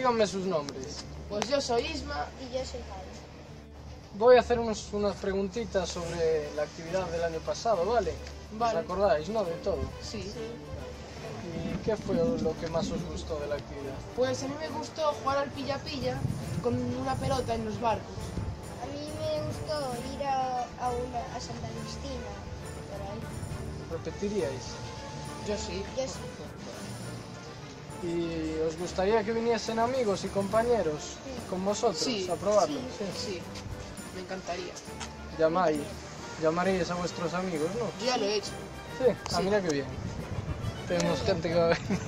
díganme sus nombres. Pues yo soy Isma. Y yo soy Javi. Voy a hacer unas preguntitas sobre la actividad del año pasado, ¿vale? Vale. ¿Os acordáis, no? De todo. Sí. ¿Y qué fue lo que más os gustó de la actividad? Pues a mí me gustó jugar al pilla-pilla con una pelota en los barcos. A mí me gustó ir a Santa Cristina, por ahí. ¿Repetiríais? Yo sí. Yo sí. ¿Y os gustaría que viniesen amigos y compañeros con vosotros Sí. a probarlo? Sí. Me encantaría. Llamaríais a vuestros amigos, ¿no? Yo ya lo he hecho. Sí. Ah, mira qué bien. Tenemos gente que va a venir.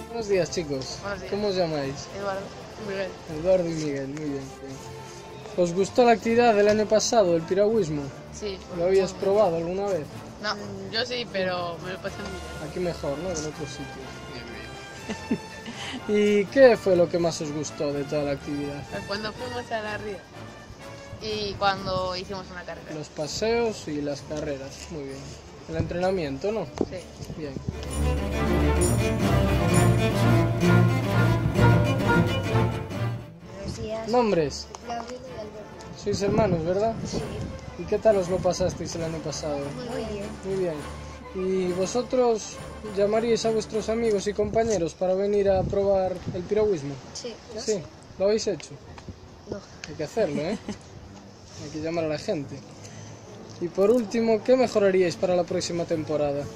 Buenos días, chicos. Buenos días. ¿Cómo os llamáis? Eduardo. Miguel. Eduardo y Miguel, muy bien. ¿Os gustó la actividad del año pasado, el piragüismo? Sí. ¿Lo habías probado alguna vez? No, yo sí, pero me lo pasé muy bien. Aquí mejor, ¿no? Que en otros sitios. ¿Y qué fue lo que más os gustó de toda la actividad? Cuando fuimos a la ría y cuando hicimos una carrera. Los paseos y las carreras, muy bien. El entrenamiento, ¿no? Sí. Bien. Buenos días. ¿Nombres? Claudio y Alberto. Sois hermanos, ¿verdad? Sí. ¿Y qué tal os lo pasasteis el año pasado? Muy bien. Muy bien. ¿Y vosotros llamaríais a vuestros amigos y compañeros para venir a probar el piragüismo? Sí. Sí. ¿Lo habéis hecho? No. Hay que hacerlo, ¿eh? Hay que llamar a la gente. Y por último, ¿qué mejoraríais para la próxima temporada? Que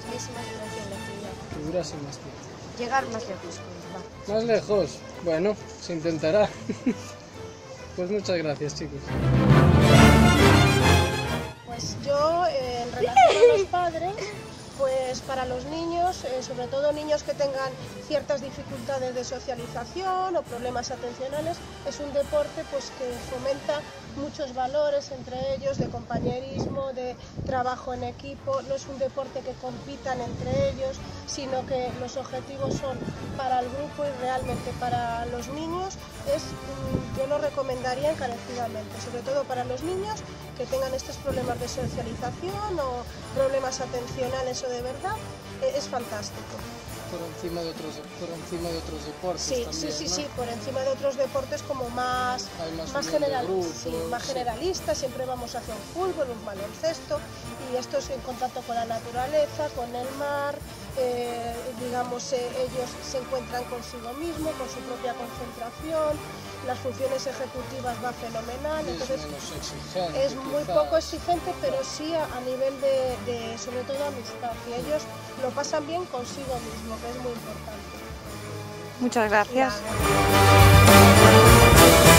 tuviese más duración la actividad. Que durase más tiempo. Llegar más lejos con el barco. Más lejos. Bueno, se intentará. Pues muchas gracias, chicos. Pues yo, en relación a los padres, pues para los niños, sobre todo niños que tengan ciertas dificultades de socialización o problemas atencionales, es un deporte pues que fomenta muchos valores, entre ellos de compañerismo, de trabajo en equipo. No es un deporte que compitan entre ellos, sino que los objetivos son para el grupo y realmente para los niños. Yo lo recomendaría encarecidamente, sobre todo para los niños que tengan estos problemas de socialización o problemas atencionales o de verdad, es fantástico. Por encima de otros deportes Sí, también, ¿no? sí, por encima de otros deportes como más generalistas, siempre vamos hacia un fútbol, un baloncesto, y esto es en contacto con la naturaleza, con el mar, ellos se encuentran consigo mismo, con su propia concentración, las funciones ejecutivas va fenomenal, entonces es muy poco exigente, pero sí a nivel de sobre todo amistad, y ellos lo pasan bien consigo mismo, que es muy importante. Muchas gracias. Nada.